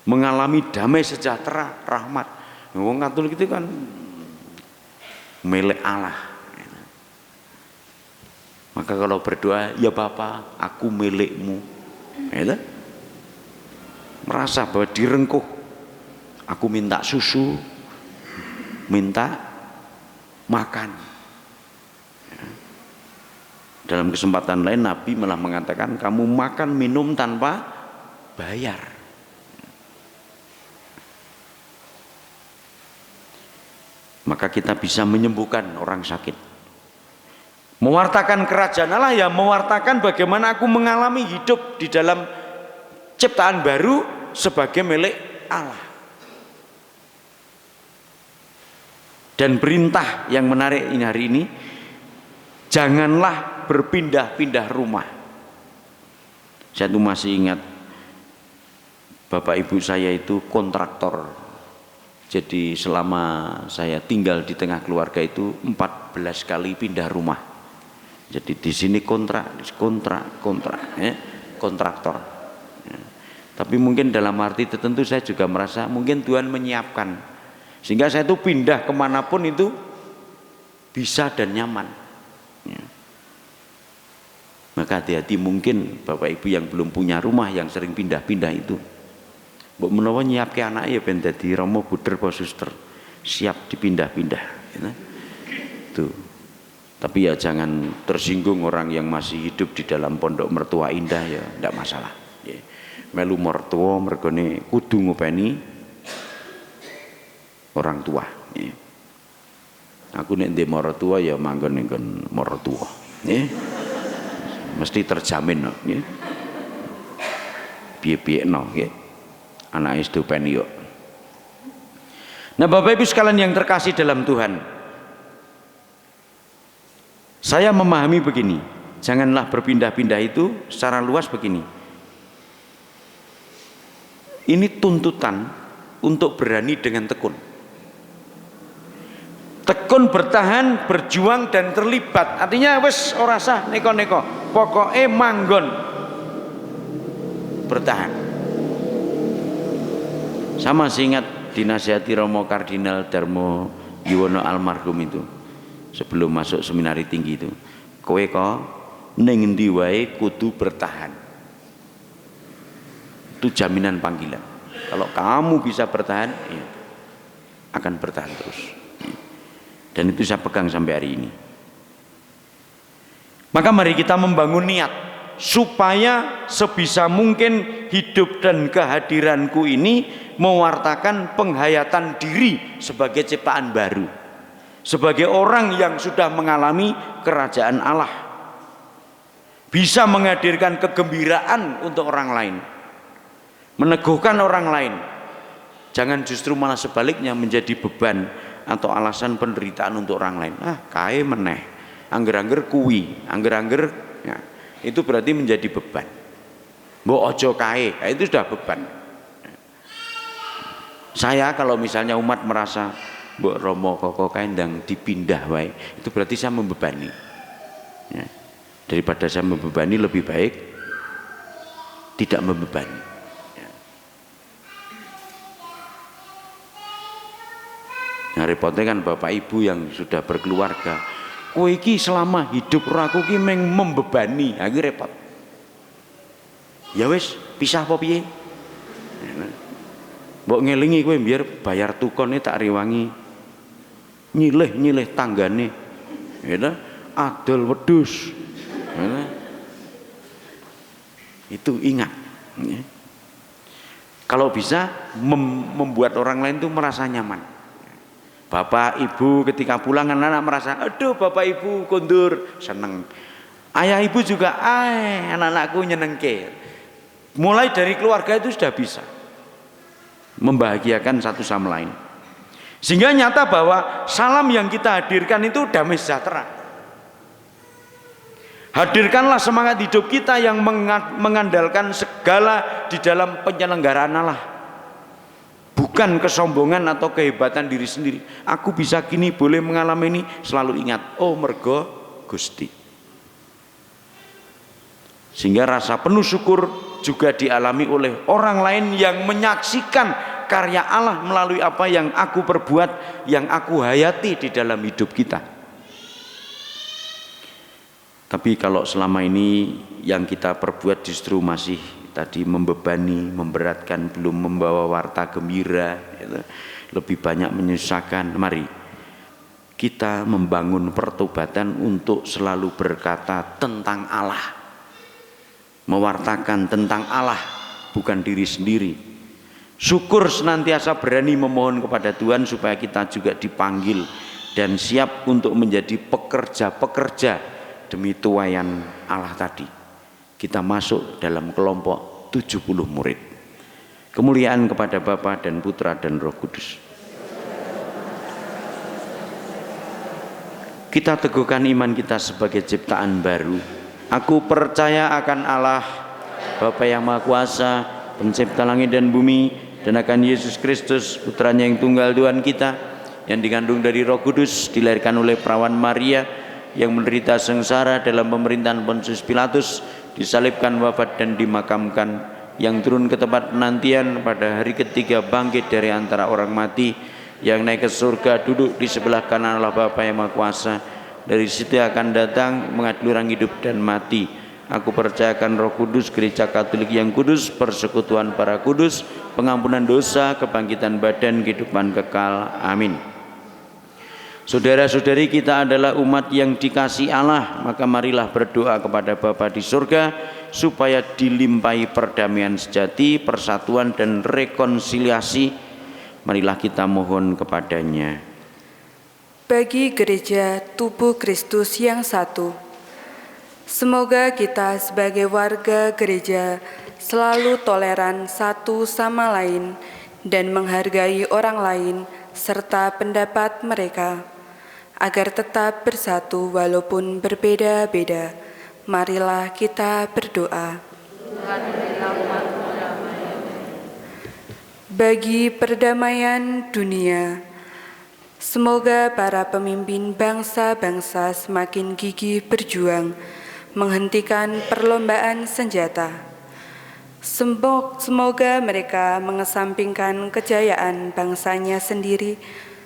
Mengalami damai sejahtera, rahmat. Wong Katolik itu kan milik Allah. Maka kalau berdoa, ya Bapa, aku milikmu. Ya, merasa bahwa direngkuh. Aku minta susu, minta makan. Ya. Dalam kesempatan lain Nabi malah mengatakan, kamu makan minum tanpa bayar. Maka kita bisa menyembuhkan orang sakit. Mewartakan kerajaan Allah ya mewartakan bagaimana aku mengalami hidup di dalam ciptaan baru sebagai milik Allah. Dan perintah yang menarik ini hari ini, janganlah berpindah-pindah rumah. Saya tuh masih ingat bapak ibu saya itu kontraktor. Jadi selama saya tinggal di tengah keluarga itu 14 kali pindah rumah. Jadi di sini kontraktor, ya, kontraktor. Ya. Tapi mungkin dalam arti tertentu saya juga merasa mungkin Tuhan menyiapkan, sehingga saya itu pindah kemanapun itu bisa dan nyaman. Ya. Maka hati-hati mungkin bapak ibu yang belum punya rumah yang sering pindah-pindah itu. Mbok menawa nyiapke anake ya ben dadi rama buder apa suster, siap dipindah-pindah. Ya. Tuh. Tapi ya jangan tersinggung orang yang masih hidup di dalam pondok mertua indah, ya tidak masalah. Ya. Melu mertua mergone kudu ngopeni orang tua. Ya. Aku nek ndek mertua ya manggon nggon mertua. Ya. Mesti terjamin no. Ya. Piye-piye no. Ya. Anak itu peni yo. Nah Bapak Ibu sekalian yang terkasih dalam Tuhan, saya memahami begini, janganlah berpindah-pindah itu secara luas begini. Ini tuntutan untuk berani dengan tekun. Tekun bertahan, berjuang dan terlibat. Artinya wes ora sah neko-neko. Pokoknya manggon. Bertahan. Sama masih ingat dinasihati Romo Kardinal Darmo Yuwono almarhum itu. Sebelum masuk seminari tinggi itu, kowe kok ning endi wae kudu bertahan. Itu jaminan panggilan. Kalau kamu bisa bertahan, ya, akan bertahan terus. Dan itu saya pegang sampai hari ini. Maka mari kita membangun niat supaya sebisa mungkin hidup dan kehadiranku ini mewartakan penghayatan diri sebagai ciptaan baru. Sebagai orang yang sudah mengalami kerajaan Allah, bisa menghadirkan kegembiraan untuk orang lain, meneguhkan orang lain. Jangan justru malah sebaliknya menjadi beban atau alasan penderitaan untuk orang lain. Kae meneh, angger-angger kuwi, angger-angger, ya, itu berarti menjadi beban. Mbok ojo kae, itu sudah beban. Saya kalau misalnya umat merasa Mbok Romo kok kendang dipindah wae, itu berarti saya membebani. Ya. Daripada saya membebani lebih baik tidak membebani. Ya. Nah, repotnya kan bapak ibu yang sudah berkeluarga, kowe iki selama hidup aku ki meng membebani, iki repot. Ya wis, pisah apa piye? Mbok ngelingi kowe biar bayar tukone tak rewangi. Nyilih tanggane, ya, adol wedhus, ya. Itu ingat, ya. Kalau bisa membuat orang lain itu merasa nyaman. Bapak ibu ketika pulang anak-anak merasa, aduh bapak ibu kondur, seneng. Ayah ibu juga, anak-anakku nyenengke. Mulai dari keluarga itu sudah bisa membahagiakan satu sama lain. Sehingga nyata bahwa salam yang kita hadirkan itu damai sejahtera. Hadirkanlah semangat hidup kita yang mengandalkan segala di dalam penyelenggaraan Allah. Bukan kesombongan atau kehebatan diri sendiri. Aku bisa gini, boleh mengalami ini, selalu ingat, oh mergo Gusti. Sehingga rasa penuh syukur juga dialami oleh orang lain yang menyaksikan karya Allah melalui apa yang aku perbuat, yang aku hayati di dalam hidup kita. Tapi kalau selama ini yang kita perbuat justru masih tadi membebani, memberatkan, belum membawa warta gembira, lebih banyak menyusahkan, mari kita membangun pertobatan untuk selalu berkata tentang Allah, mewartakan tentang Allah, bukan diri sendiri. Syukur senantiasa berani memohon kepada Tuhan supaya kita juga dipanggil dan siap untuk menjadi pekerja-pekerja demi tuaian Allah tadi. Kita masuk dalam kelompok 70 murid. Kemuliaan kepada Bapa dan Putra dan Roh Kudus. Kita teguhkan iman kita sebagai ciptaan baru. Aku percaya akan Allah, Bapa yang Maha Kuasa, pencipta langit dan bumi, dan akan Yesus Kristus, putranya yang tunggal Tuhan kita, yang dikandung dari Roh Kudus, dilahirkan oleh perawan Maria, yang menderita sengsara dalam pemerintahan Pontius Pilatus, disalibkan, wafat dan dimakamkan, yang turun ke tempat penantian, pada hari ketiga bangkit dari antara orang mati, yang naik ke surga, duduk di sebelah kanan Allah Bapa yang Maha Kuasa, dari situ akan datang mengadili orang hidup dan mati. Aku percayakan Roh Kudus, Gereja Katolik yang kudus, persekutuan para kudus, pengampunan dosa, kebangkitan badan, kehidupan kekal. Amin. Saudara-saudari, kita adalah umat yang dikasihi Allah, maka marilah berdoa kepada Bapa di surga supaya dilimpahi perdamaian sejati, persatuan dan rekonsiliasi. Marilah kita mohon kepadanya. Bagi gereja tubuh Kristus yang satu, semoga kita sebagai warga gereja selalu toleran satu sama lain dan menghargai orang lain serta pendapat mereka, agar tetap bersatu walaupun berbeda-beda. Marilah kita berdoa. Bagi perdamaian dunia, semoga para pemimpin bangsa-bangsa semakin gigih berjuang menghentikan perlombaan senjata. Semoga mereka mengesampingkan kejayaan bangsanya sendiri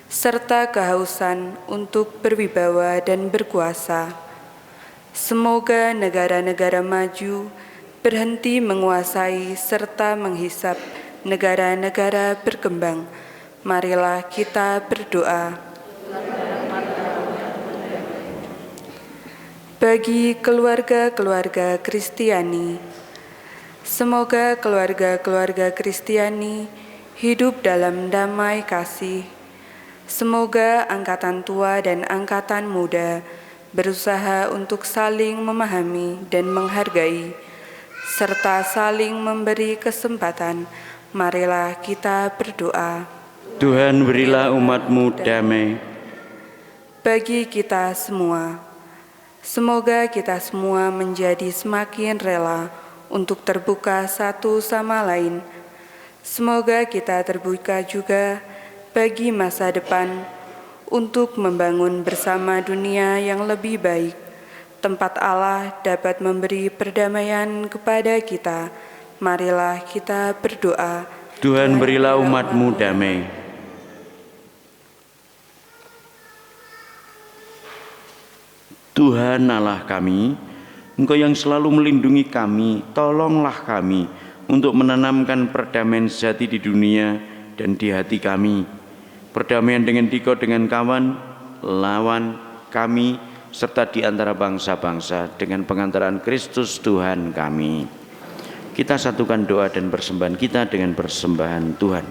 serta kehausan untuk berwibawa dan berkuasa. Semoga negara-negara maju berhenti menguasai serta menghisap negara-negara berkembang. Marilah kita berdoa. Bagi keluarga-keluarga Kristiani, semoga keluarga-keluarga Kristiani hidup dalam damai kasih. Semoga angkatan tua dan angkatan muda berusaha untuk saling memahami dan menghargai, serta saling memberi kesempatan. Marilah kita berdoa. Tuhan, berilah umat-Mu damai. Bagi kita semua, semoga kita semua menjadi semakin rela untuk terbuka satu sama lain. Semoga kita terbuka juga bagi masa depan untuk membangun bersama dunia yang lebih baik, tempat Allah dapat memberi perdamaian kepada kita. Marilah kita berdoa. Tuhan, berilah umat-Mu damai. Tuhan Allah kami, Engkau yang selalu melindungi kami, tolonglah kami untuk menanamkan perdamaian sejati di dunia dan di hati kami. Perdamaian dengan Dikau, dengan kawan, lawan kami, serta di antara bangsa-bangsa dengan pengantaran Kristus Tuhan kami. Kita satukan doa dan persembahan kita dengan persembahan Tuhan.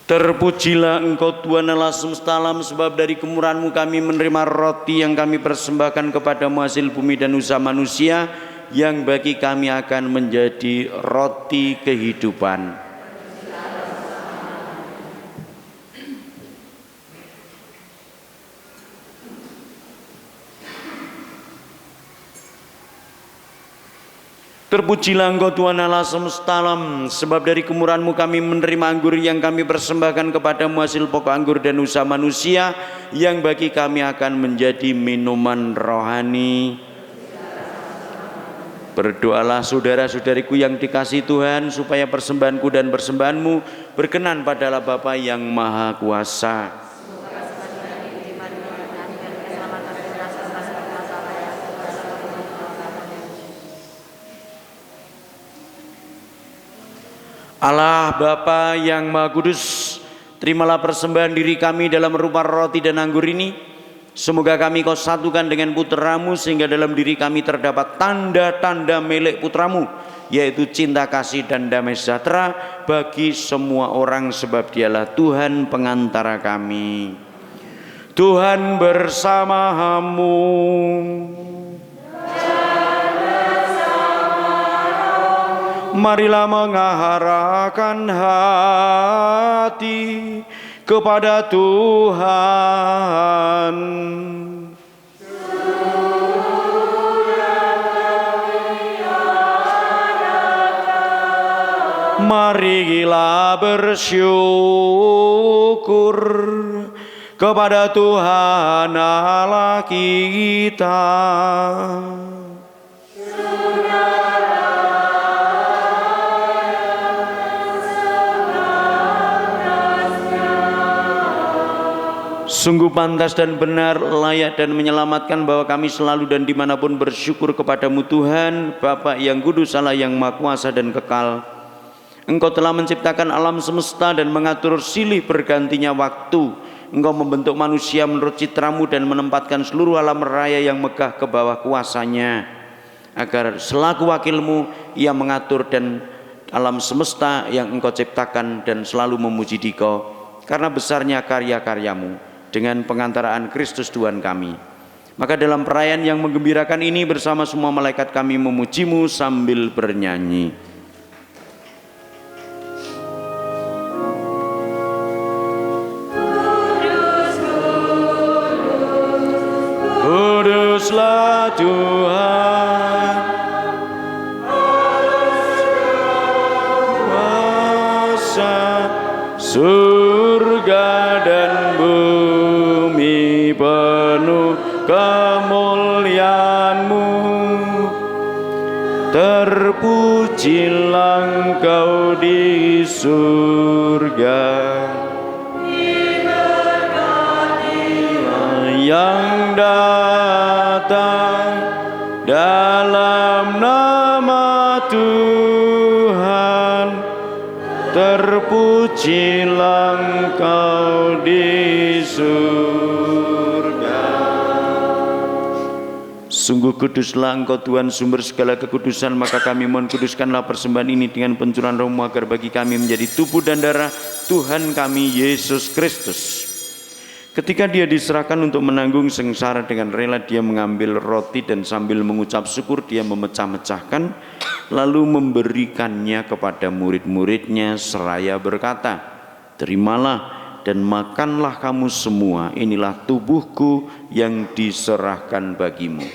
Terpujilah Engkau Tuhan Allah semesta alam, sebab dari kemurahan-Mu kami menerima roti yang kami persembahkan kepadamu, hasil bumi dan usaha manusia, yang bagi kami akan menjadi roti kehidupan. Terpujilah Engkau Tuhan Allah semesta alam, sebab dari kemurahan-Mu kami menerima anggur yang kami persembahkan kepadamu, hasil pokok anggur dan usaha manusia, yang bagi kami akan menjadi minuman rohani. Berdoalah saudara-saudariku yang dikasihi Tuhan, supaya persembahanku dan persembahanmu berkenan pada Allah Bapa yang Maha Kuasa. Allah Bapa yang Maha Kudus, terimalah persembahan diri kami dalam rupa roti dan anggur ini. Semoga kami Kau satukan dengan putra-Mu, sehingga dalam diri kami terdapat tanda-tanda milik putra-Mu, yaitu cinta kasih dan damai sejahtera bagi semua orang, sebab Dialah Tuhan pengantara kami. Tuhan bersama-Mu. Marilah mengarahkan hati kepada Tuhan. Marilah bersyukur kepada Tuhan Allah kita. Sungguh pantas dan benar, layak dan menyelamatkan bahwa kami selalu dan dimanapun bersyukur kepadamu Tuhan, Bapa yang kudus, Allah yang maha kuasa dan kekal. Engkau telah menciptakan alam semesta dan mengatur silih bergantinya waktu. Engkau membentuk manusia menurut citramu dan menempatkan seluruh alam raya yang megah ke bawah kuasanya, agar selaku wakilmu ia mengatur dan alam semesta yang engkau ciptakan dan selalu memuji Dikau karena besarnya karya-karyamu. Dengan pengantaraan Kristus Tuhan kami, maka dalam perayaan yang menggembirakan ini bersama semua malaikat kami memuji-Mu sambil bernyanyi. Kuduslah Tuhan, kuasa surga dan bumi penuh kemuliaan-Mu. Terpujilah Engkau di surga, yang datang dalam nama Tuhan. Terpujilah Engkau di surga. Sungguh kuduslah Engkau Tuhan, sumber segala kekudusan, maka kami mohon kuduskanlah persembahan ini dengan pencurahan roh-Mu, agar bagi kami menjadi tubuh dan darah Tuhan kami Yesus Kristus. Ketika Dia diserahkan untuk menanggung sengsara, dengan rela Dia mengambil roti dan sambil mengucap syukur Dia memecah-mecahkan, lalu memberikannya kepada murid-muridnya seraya berkata, "Terimalah dan makanlah kamu semua, inilah tubuhku yang diserahkan bagimu."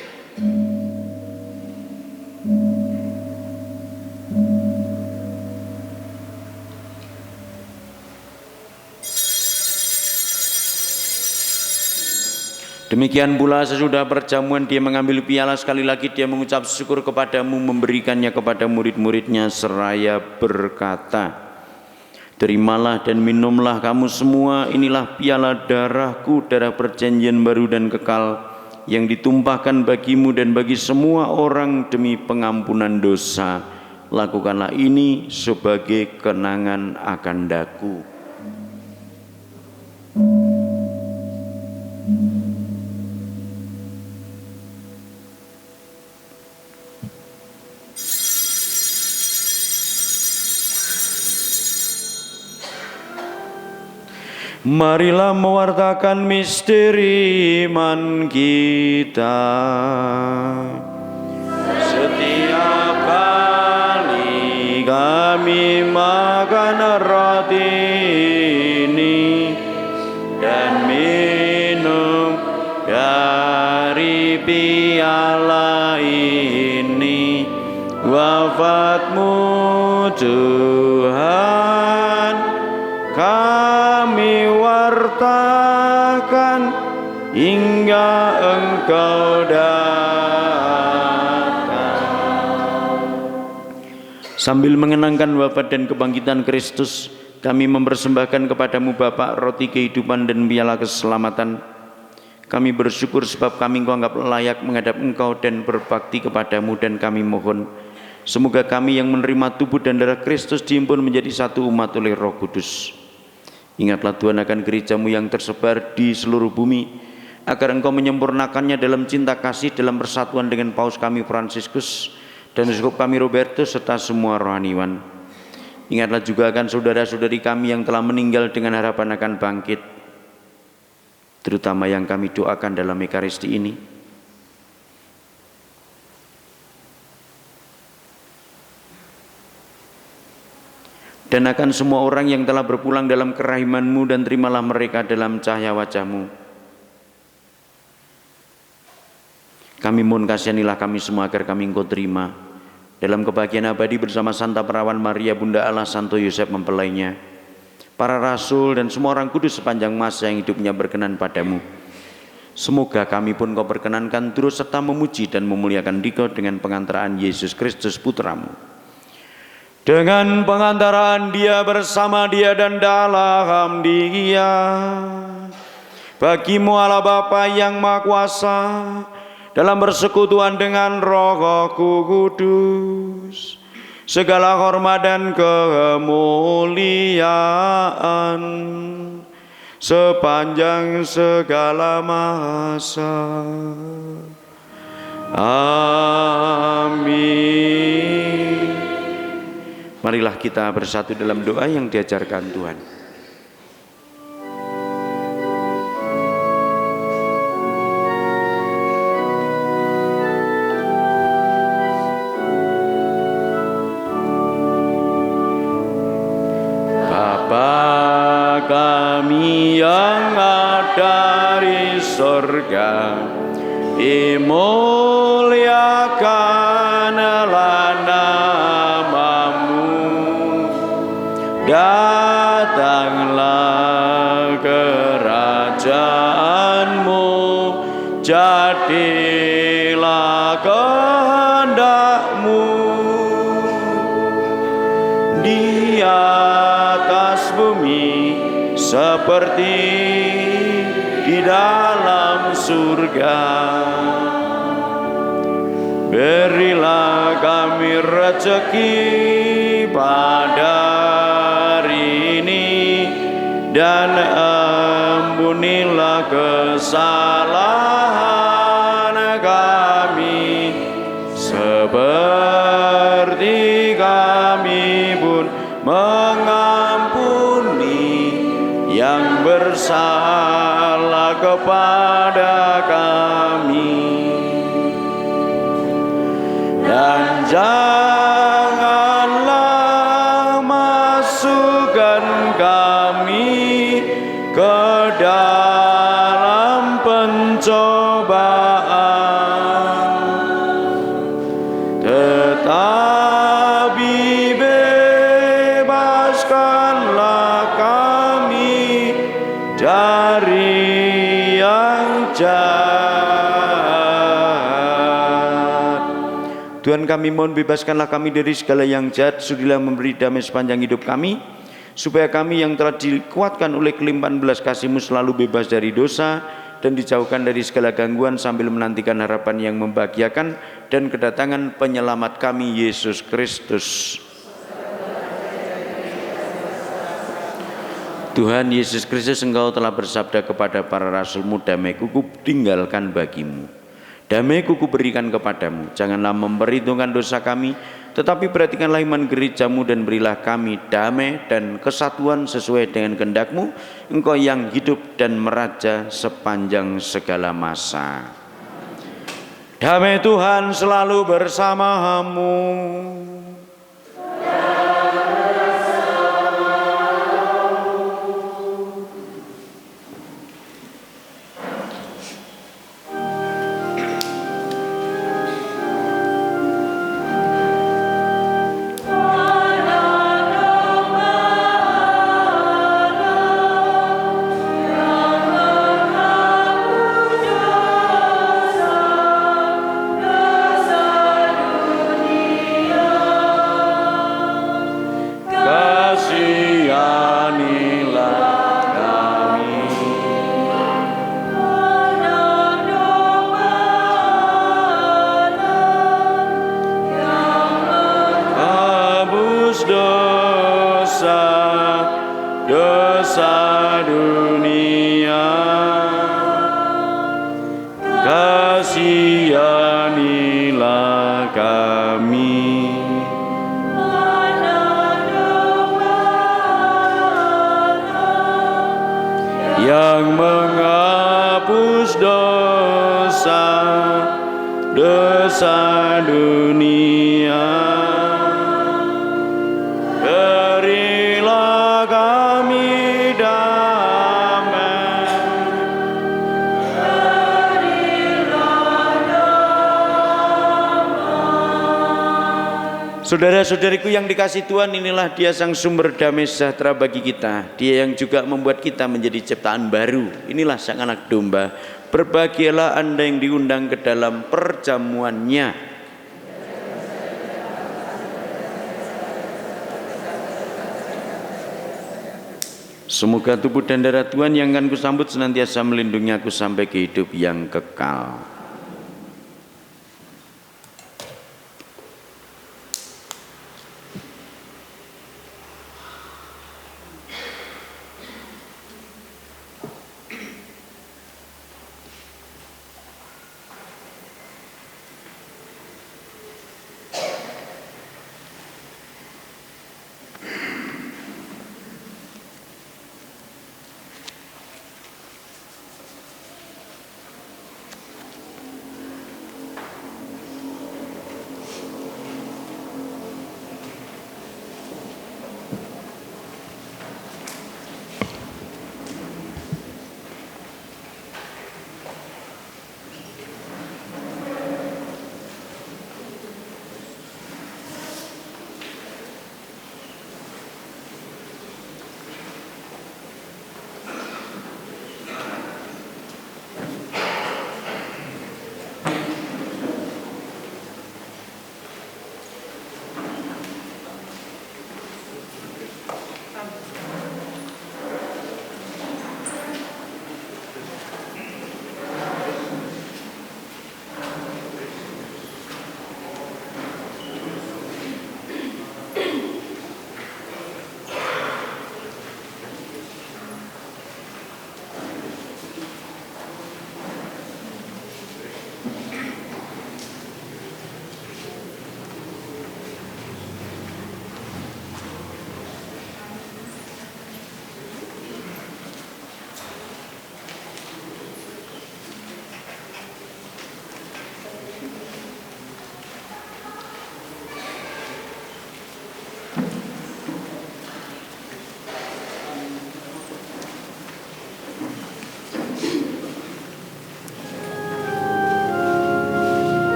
Demikian pula sesudah perjamuan Dia mengambil piala, sekali lagi Dia mengucap syukur kepadamu, memberikannya kepada murid-muridnya seraya berkata, "Terimalah dan minumlah kamu semua, inilah piala darahku, darah perjanjian baru dan kekal, yang ditumpahkan bagimu dan bagi semua orang demi pengampunan dosa. Lakukanlah ini sebagai kenangan akan daku." Marilah mewartakan misteri iman kita. Setiap kali kami makan roti ini dan minum dari piala ini, wafat-Mu Tuhan kami wartakan hingga Engkau datang. Sambil mengenangkan wafat dan kebangkitan Kristus, kami mempersembahkan kepadamu Bapa roti kehidupan dan piala keselamatan. Kami bersyukur sebab kami Engkau anggap layak menghadap Engkau dan berbakti kepadamu, dan kami mohon semoga kami yang menerima tubuh dan darah Kristus dihimpun menjadi satu umat oleh Roh Kudus. Ingatlah Tuhan akan gereja-Mu yang tersebar di seluruh bumi, agar Engkau menyempurnakannya dalam cinta kasih dalam persatuan dengan Paus kami Fransiskus dan Uskup kami Robertus serta semua rohaniwan. Ingatlah juga akan saudara-saudari kami yang telah meninggal dengan harapan akan bangkit, terutama yang kami doakan dalam Ekaristi ini. Dan akan semua orang yang telah berpulang dalam kerahiman-Mu, dan terimalah mereka dalam cahaya wajah-Mu. Kami mohon kasihanilah kami semua agar kami Engkau terima dalam kebahagiaan abadi bersama Santa Perawan Maria Bunda Allah, Santo Yosef mempelainya, para rasul dan semua orang kudus sepanjang masa yang hidupnya berkenan padamu. Semoga kami pun Kau perkenankan turut serta memuji dan memuliakan Dikau dengan pengantaraan Yesus Kristus Putra-Mu. Dengan pengantaraan Dia, bersama Dia, dan dalam Dia, bagi-Mu Allah Bapa yang Maha Kuasa, dalam persekutuan dengan Roh Kudus, segala hormat dan kemuliaan sepanjang segala masa. Amin. Marilah kita bersatu dalam doa yang diajarkan Tuhan. Bapa kami yang ada di sorga, dimuliakanlah nama-Mu, datanglah kerajaan-Mu, jadilah kehendak-Mu di atas bumi seperti di dalam surga. Berilah kami rezeki pada hari ini, dan ampunilah kesalahan kami seperti kami pun mengampuni yang bersalah kepada kami. Dan janganlah masukkan kami ke dalam pencobaan, tetapi bebaskanlah kami dari yang jahat. Tuhan, kami mohon bebaskanlah kami dari segala yang jahat, sudilah memberi damai sepanjang hidup kami, supaya kami yang telah dikuatkan oleh kelimpahan belas kasih-Mu selalu bebas dari dosa dan dijauhkan dari segala gangguan, sambil menantikan harapan yang membahagiakan dan kedatangan penyelamat kami, Yesus Kristus. Tuhan Yesus Kristus, Engkau telah bersabda kepada para rasul-Mu, damai-Ku tinggalkan bagi-Mu, Damai-Ku kuberikan kepadamu, janganlah memperhitungkan dosa kami, tetapi perhatikanlah iman gereja-Mu dan berilah kami damai dan kesatuan sesuai dengan kehendak-Mu, Engkau yang hidup dan meraja sepanjang segala masa. Damai Tuhan selalu bersamamu. Dosa dunia, kasihanilah kami. Yang menghapus dosa dunia, berilah kami damai. Saudara-saudariku yang dikasihi Tuhan, inilah Dia sang sumber damai sejahtera bagi kita. Dia yang juga membuat kita menjadi ciptaan baru. Inilah sang anak domba. Berbahagialah Anda yang diundang ke dalam perjamuannya. Semoga tubuh dan darah Tuhan yang akan kusambut senantiasa melindungi aku sampai ke hidup yang kekal.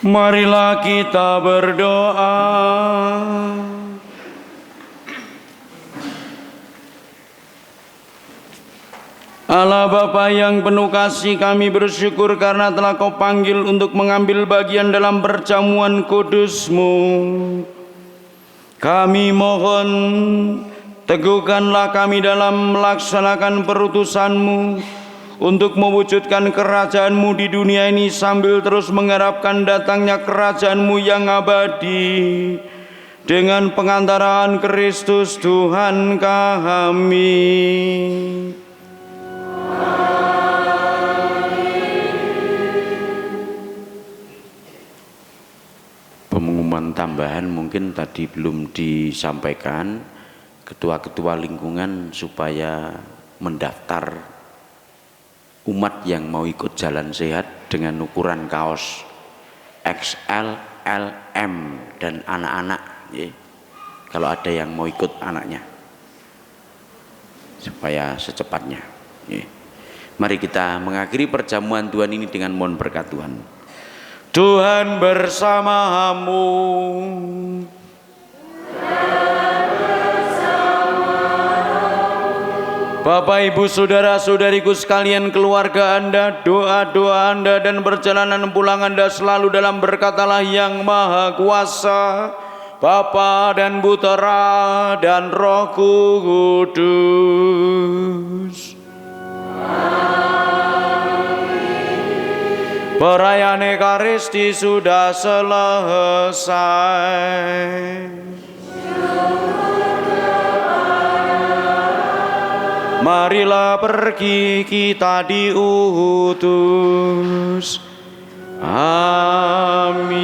Marilah kita berdoa. Allah Bapa yang penuh kasih, kami bersyukur karena telah Kau panggil untuk mengambil bagian dalam perjamuan kudus-Mu. Kami mohon, teguhkanlah kami dalam melaksanakan perutusan-Mu untuk mewujudkan kerajaan-Mu di dunia ini sambil terus mengharapkan datangnya kerajaan-Mu yang abadi dengan pengantaraan Kristus Tuhan kami. Pengumuman tambahan mungkin tadi belum disampaikan, ketua-ketua lingkungan supaya mendaftar umat yang mau ikut jalan sehat dengan ukuran kaos XL, LM dan anak-anak ya. Kalau ada yang mau ikut anaknya supaya secepatnya ya. Mari kita mengakhiri perjamuan Tuhan ini dengan mohon berkat Tuhan. Tuhan bersamamu. Bapak, Ibu, Saudara-saudariku sekalian, keluarga Anda, doa-doa Anda dan perjalanan pulang Anda selalu dalam berkat Allah yang Maha Kuasa, Bapa dan Putera dan Roh Kudus. Perayaan Ekaristi sudah selesai. Marilah pergi, kita diutus. Amin.